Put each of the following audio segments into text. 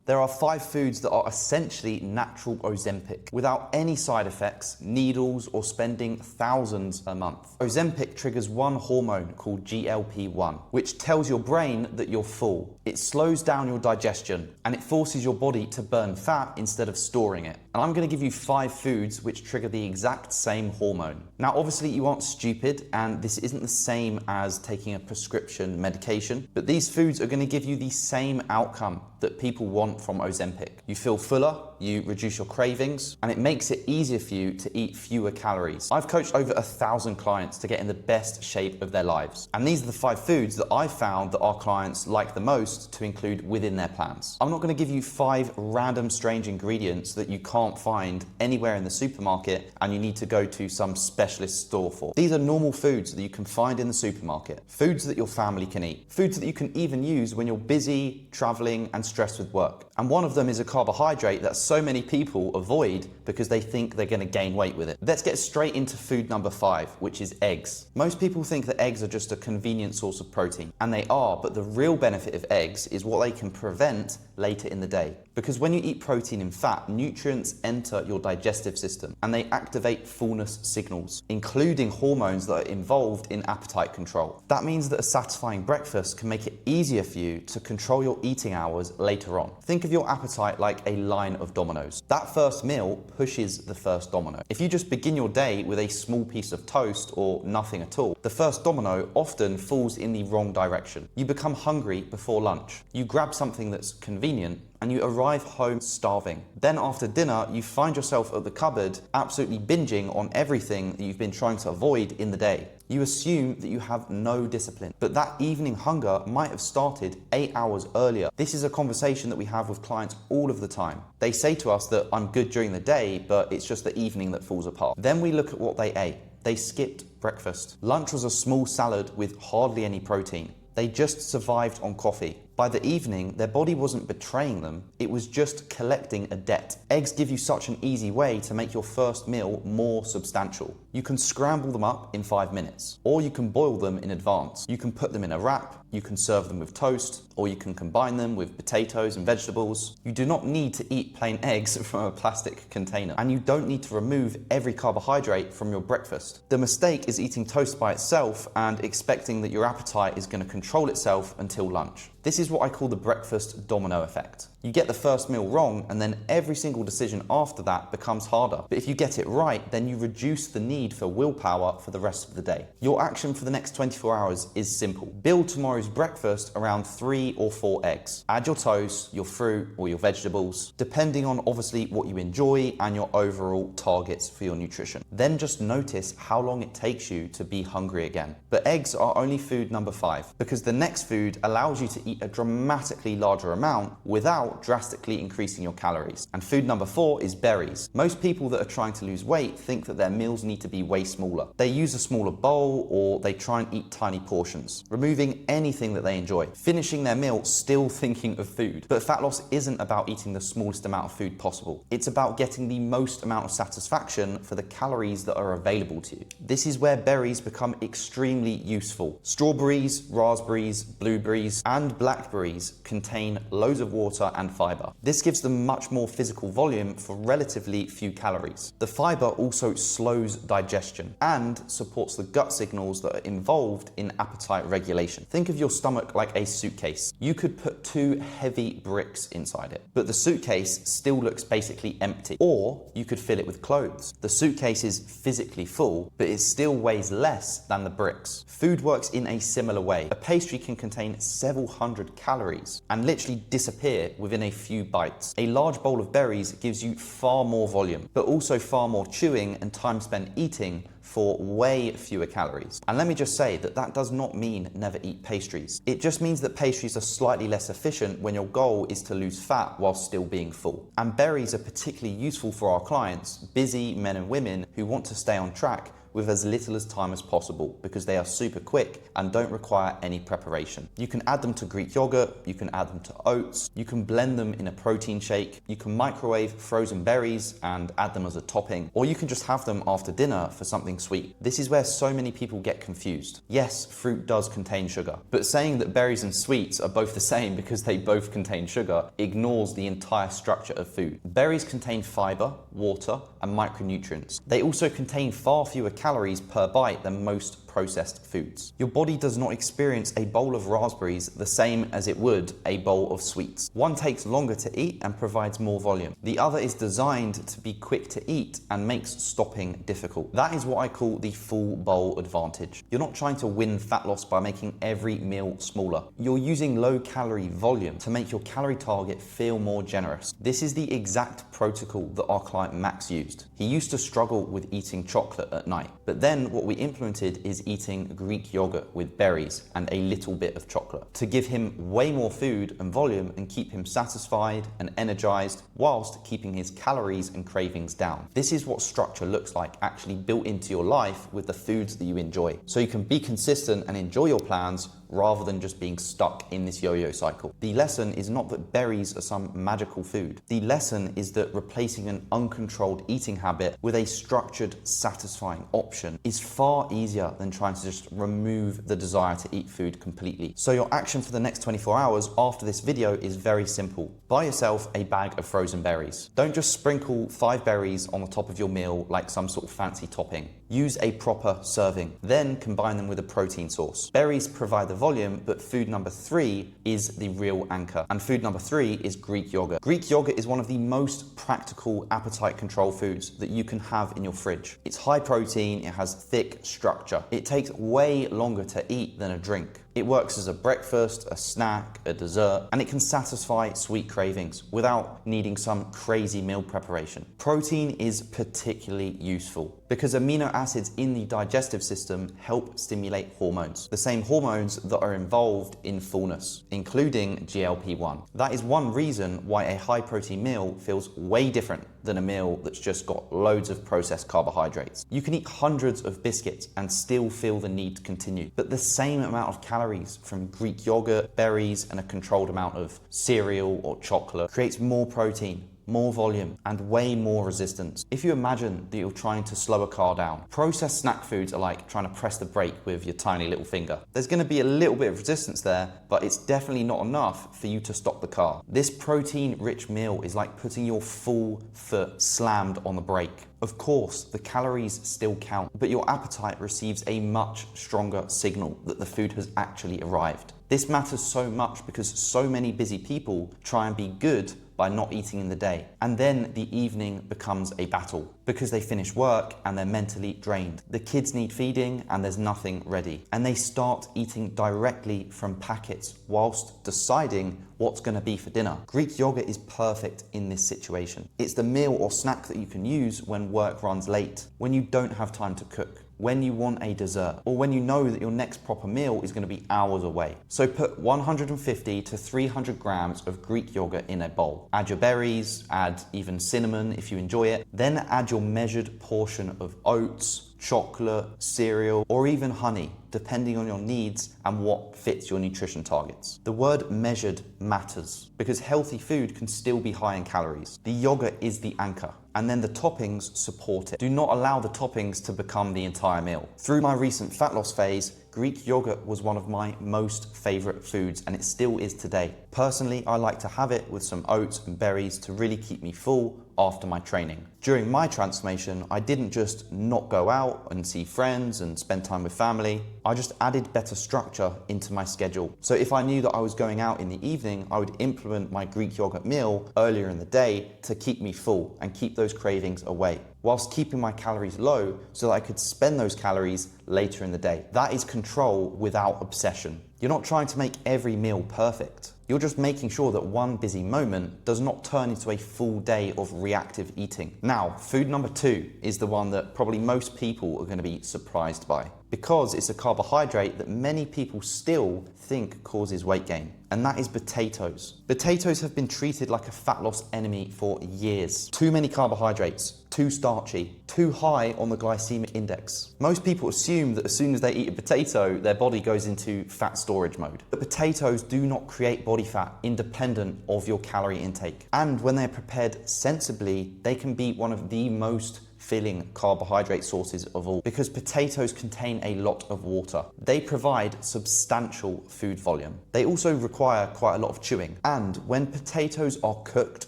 There are 5 foods that are essentially natural Ozempic, without any side effects, needles, or spending thousands a month. Ozempic triggers one hormone called GLP-1, which tells your brain that you're full. It slows down your digestion, and it forces your body to burn fat instead of storing it. And I'm going to give you 5 foods which trigger the exact same hormone. Now, obviously, you aren't stupid, and this isn't the same as taking a prescription medication, but these foods are going to give you the same outcome that people want from Ozempic. You feel fuller, you reduce your cravings, and it makes it easier for you to eat fewer calories. I've coached over 1,000 clients to get in the best shape of their lives. And these are the 5 foods that I found that our clients like the most to include within their plans. I'm not going to give you 5 random strange ingredients that you can't find anywhere in the supermarket and you need to go to some specialist store for. These are normal foods that you can find in the supermarket. Foods that your family can eat. Foods that you can even use when you're busy, traveling, and stressed with work. And one of them is a carbohydrate that so many people avoid because they think they're going to gain weight with it. Let's get straight into food number 5, which is eggs. Most people think that eggs are just a convenient source of protein, and they are, but the real benefit of eggs is what they can prevent later in the day. Because when you eat protein and fat, nutrients enter your digestive system and they activate fullness signals, including hormones that are involved in appetite control. That means that a satisfying breakfast can make it easier for you to control your eating hours later on. Think of your appetite like a line of dominoes. That first meal pushes the first domino. If you just begin your day with a small piece of toast or nothing at all, the first domino often falls in the wrong direction. You become hungry before lunch. You grab something that's convenient and you arrive home starving. Then after dinner, you find yourself at the cupboard absolutely binging on everything that you've been trying to avoid in the day. You assume that you have no discipline, but that evening hunger might have started 8 hours earlier. This is a conversation that we have with clients all of the time. They say to us that I'm good during the day, but it's just the evening that falls apart. Then we look at what they ate. They skipped breakfast. Lunch was a small salad with hardly any protein. They just survived on coffee. By the evening, their body wasn't betraying them, it was just collecting a debt. Eggs give you such an easy way to make your first meal more substantial. You can scramble them up in 5 minutes, or you can boil them in advance. You can put them in a wrap, you can serve them with toast, or you can combine them with potatoes and vegetables. You do not need to eat plain eggs from a plastic container, and you don't need to remove every carbohydrate from your breakfast. The mistake is eating toast by itself and expecting that your appetite is going to control itself until lunch. This is what I call the breakfast domino effect. You get the first meal wrong, and then every single decision after that becomes harder. But if you get it right, then you reduce the need for willpower for the rest of the day. Your action for the next 24 hours is simple. Build tomorrow's breakfast around 3 or 4 eggs. Add your toast, your fruit, or your vegetables, depending on obviously what you enjoy and your overall targets for your nutrition. Then just notice how long it takes you to be hungry again. But eggs are only food number 5, because the next food allows you to eat a dramatically larger amount without drastically increasing your calories. And food number 4 is berries. Most people that are trying to lose weight think that their meals need to be way smaller. They use a smaller bowl, or they try and eat tiny portions, removing anything that they enjoy, finishing their meal still thinking of food. But fat loss isn't about eating the smallest amount of food possible. It's about getting the most amount of satisfaction for the calories that are available to you. This is where berries become extremely useful. Strawberries, raspberries, blueberries, and blackberries contain loads of water and fiber. This gives them much more physical volume for relatively few calories. The fiber also slows digestion and supports the gut signals that are involved in appetite regulation. Think of your stomach like a suitcase. You could put 2 heavy bricks inside it, but the suitcase still looks basically empty. Or you could fill it with clothes. The suitcase is physically full, but it still weighs less than the bricks. Food works in a similar way. A pastry can contain several hundred calories and literally disappear within a few bites. A large bowl of berries gives you far more volume, but also far more chewing and time spent eating for way fewer calories. And let me just say that that does not mean never eat pastries. It just means that pastries are slightly less efficient when your goal is to lose fat while still being full. And berries are particularly useful for our clients, busy men and women who want to stay on track with as little as time as possible because they are super quick and don't require any preparation. You can add them to Greek yogurt, you can add them to oats, you can blend them in a protein shake, you can microwave frozen berries and add them as a topping, or you can just have them after dinner for something sweet. This is where so many people get confused. Yes, fruit does contain sugar, but saying that berries and sweets are both the same because they both contain sugar ignores the entire structure of food. Berries contain fiber, water, and micronutrients. They also contain far fewer calories per bite than most processed foods. Your body does not experience a bowl of raspberries the same as it would a bowl of sweets. One takes longer to eat and provides more volume. The other is designed to be quick to eat and makes stopping difficult. That is what I call the full bowl advantage. You're not trying to win fat loss by making every meal smaller. You're using low calorie volume to make your calorie target feel more generous. This is the exact protocol that our client Max used. He used to struggle with eating chocolate at night, but then what we implemented is eating Greek yogurt with berries and a little bit of chocolate to give him way more food and volume and keep him satisfied and energized whilst keeping his calories and cravings down. This is what structure looks like actually built into your life with the foods that you enjoy, so you can be consistent and enjoy your plans rather than just being stuck in this yo-yo cycle. The lesson is not that berries are some magical food. The lesson is that replacing an uncontrolled eating habit with a structured, satisfying option is far easier than trying to just remove the desire to eat food completely. So your action for the next 24 hours after this video is very simple. Buy yourself a bag of frozen berries. Don't just sprinkle 5 berries on the top of your meal like some sort of fancy topping. Use a proper serving, then combine them with a protein source. Berries provide the volume, but food number 3 is the real anchor. And food number 3 is Greek yogurt. Greek yogurt is one of the most practical appetite control foods that you can have in your fridge. It's high protein, it has thick structure. It takes way longer to eat than a drink. It works as a breakfast, a snack, a dessert, and it can satisfy sweet cravings without needing some crazy meal preparation. Protein is particularly useful because amino acids in the digestive system help stimulate hormones, the same hormones that are involved in fullness, including GLP-1. That is one reason why a high protein meal feels way different than a meal that's just got loads of processed carbohydrates. You can eat hundreds of biscuits and still feel the need to continue, but the same amount of calories from Greek yogurt, berries, and a controlled amount of cereal or chocolate creates more protein, more volume, and way more resistance. If you imagine that you're trying to slow a car down, processed snack foods are like trying to press the brake with your tiny little finger. There's going to be a little bit of resistance there, but it's definitely not enough for you to stop the car. This protein-rich meal is like putting your full foot slammed on the brake. Of course, the calories still count, but your appetite receives a much stronger signal that the food has actually arrived. This matters so much because so many busy people try and be good by not eating in the day. And then the evening becomes a battle because they finish work and they're mentally drained. The kids need feeding and there's nothing ready. And they start eating directly from packets whilst deciding what's going to be for dinner. Greek yogurt is perfect in this situation. It's the meal or snack that you can use when work runs late, when you don't have time to cook, when you want a dessert, or when you know that your next proper meal is going to be hours away. So put 150 to 300 grams of Greek yogurt in a bowl. Add your berries, add even cinnamon if you enjoy it, then add your measured portion of oats, chocolate, cereal, or even honey, depending on your needs and what fits your nutrition targets. The word measured matters because healthy food can still be high in calories. The yogurt is the anchor, and then the toppings support it. Do not allow the toppings to become the entire meal. Through my recent fat loss phase, Greek yogurt was one of my most favorite foods, and it still is today. Personally, I like to have it with some oats and berries to really keep me full after my training. During my transformation, I didn't just not go out and see friends and spend time with family. I just added better structure into my schedule. So if I knew that I was going out in the evening, I would implement my Greek yogurt meal earlier in the day to keep me full and keep those cravings away, whilst keeping my calories low so that I could spend those calories later in the day. That is control without obsession. You're not trying to make every meal perfect. You're just making sure that one busy moment does not turn into a full day of reactive eating. Now, food number 2 is the one that probably most people are going to be surprised by. because it's a carbohydrate that many people still think causes weight gain, and that is potatoes. Potatoes have been treated like a fat loss enemy for years. Too many carbohydrates, too starchy, too high on the glycemic index. Most people assume that as soon as they eat a potato, their body goes into fat storage mode. But potatoes do not create body fat independent of your calorie intake. And when they're prepared sensibly, they can be one of the most filling carbohydrate sources of all, because potatoes contain a lot of water. They provide substantial food volume. They also require quite a lot of chewing. And when potatoes are cooked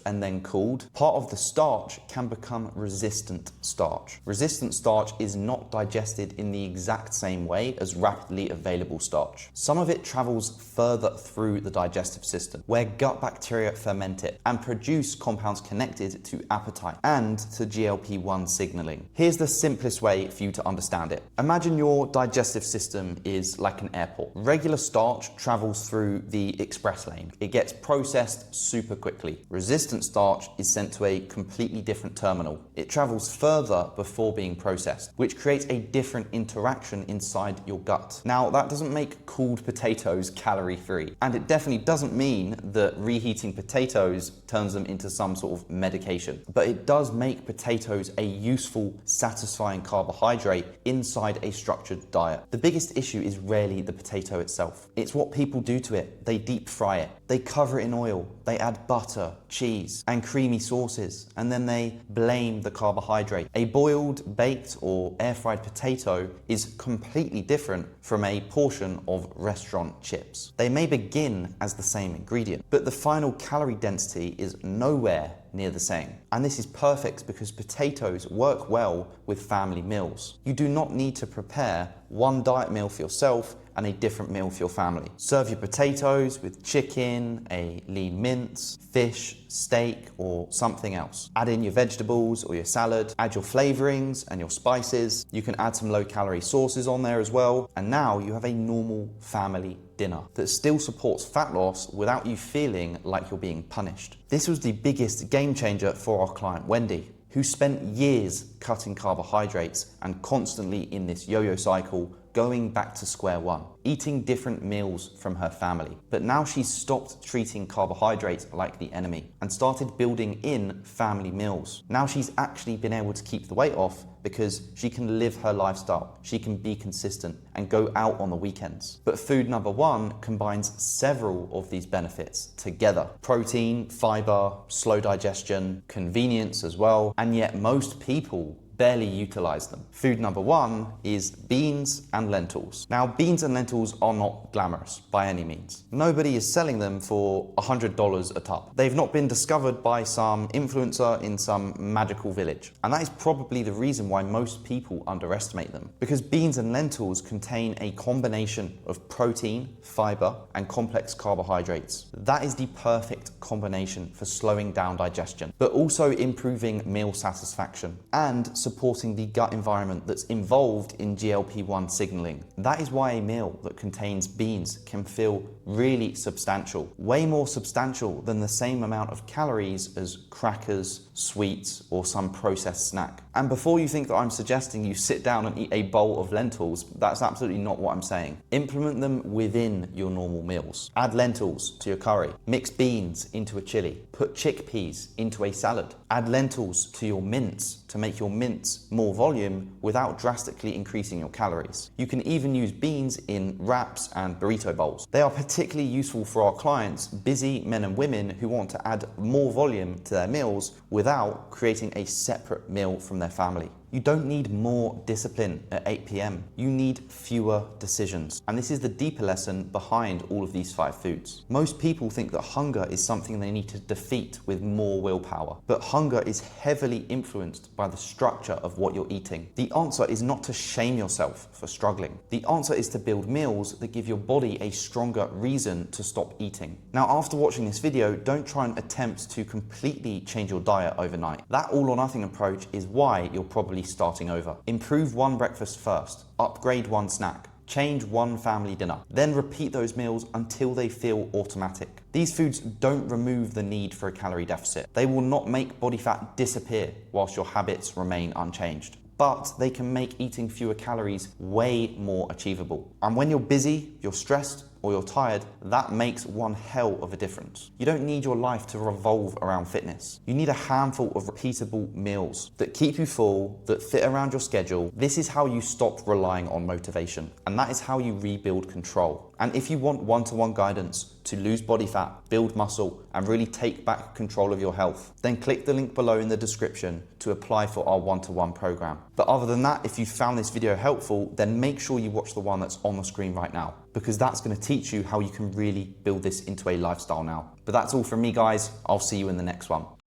and then cooled, part of the starch can become resistant starch. Resistant starch is not digested in the exact same way as rapidly available starch. Some of it travels further through the digestive system, where gut bacteria ferment it and produce compounds connected to appetite and to GLP-1 signaling. Here's the simplest way for you to understand it. Imagine your digestive system is like an airport. Regular starch travels through the express lane. It gets processed super quickly. Resistant starch is sent to a completely different terminal. It travels further before being processed, which creates a different interaction inside your gut. Now, that doesn't make cooled potatoes calorie-free, and it definitely doesn't mean that reheating potatoes turns them into some sort of medication, but it does make potatoes a useful, satisfying carbohydrate inside a structured diet. The biggest issue is rarely the potato itself. It's what people do to it. They deep fry it. They cover it in oil. They add butter, cheese, and creamy sauces, and then they blame the carbohydrate. A boiled, baked, or air-fried potato is completely different from a portion of restaurant chips. They may begin as the same ingredient, but the final calorie density is nowhere near the same. And this is perfect because potatoes work well with family meals. You do not need to prepare one diet meal for yourself and a different meal for your family. Serve your potatoes with chicken, a lean mince, fish, steak, or something else. Add in your vegetables or your salad, add your flavorings and your spices. You can add some low-calorie sauces on there as well. And now you have a normal family dinner that still supports fat loss without you feeling like you're being punished. This was the biggest game changer for our client, Wendy, who spent years cutting carbohydrates and constantly in this yo-yo cycle, going back to square one, eating different meals from her family. But now she's stopped treating carbohydrates like the enemy and started building in family meals. Now she's actually been able to keep the weight off because she can live her lifestyle, she can be consistent and go out on the weekends. But food number one combines several of these benefits together. Protein, fiber, slow digestion, convenience as well, and yet most people barely utilize them. Food number one is beans and lentils. Now, beans and lentils are not glamorous by any means. Nobody is selling them for $100 a tub. They've not been discovered by some influencer in some magical village. And that is probably the reason why most people underestimate them, because beans and lentils contain a combination of protein, fiber, and complex carbohydrates. That is the perfect combination for slowing down digestion, but also improving meal satisfaction and supporting the gut environment that's involved in GLP-1 signaling. That is why a meal that contains beans can feel really substantial, way more substantial than the same amount of calories as crackers, sweets, or some processed snack. And before you think that I'm suggesting you sit down and eat a bowl of lentils, that's absolutely not what I'm saying. Implement them within your normal meals. Add lentils to your curry, mix beans into a chili, put chickpeas into a salad, add lentils to your mince to make your mince more volume without drastically increasing your calories. You can even use beans in wraps and burrito bowls. They are particularly useful for our clients, busy men and women who want to add more volume to their meals without creating a separate meal from their family. You don't need more discipline at 8 p.m. You need fewer decisions. And this is the deeper lesson behind all of these 5 foods. Most people think that hunger is something they need to defeat with more willpower. But hunger is heavily influenced by the structure of what you're eating. The answer is not to shame yourself for struggling. The answer is to build meals that give your body a stronger reason to stop eating. Now, after watching this video, don't try and attempt to completely change your diet overnight. That all or nothing approach is why you're probably starting over. Improve one breakfast first, upgrade one snack, change one family dinner, then repeat those meals until they feel automatic. These foods don't remove the need for a calorie deficit. They will not make body fat disappear whilst your habits remain unchanged. but they can make eating fewer calories way more achievable. And when you're busy, you're stressed, or you're tired, that makes one hell of a difference. You don't need your life to revolve around fitness. You need a handful of repeatable meals that keep you full, that fit around your schedule. This is how you stop relying on motivation, and that is how you rebuild control. And if you want one-to-one guidance to lose body fat, build muscle, and really take back control of your health, then click the link below in the description to apply for our one-to-one program. But other than that, if you found this video helpful, then make sure you watch the one that's on the screen right now, because that's going to teach you how you can really build this into a lifestyle now. But that's all from me, guys. I'll see you in the next one.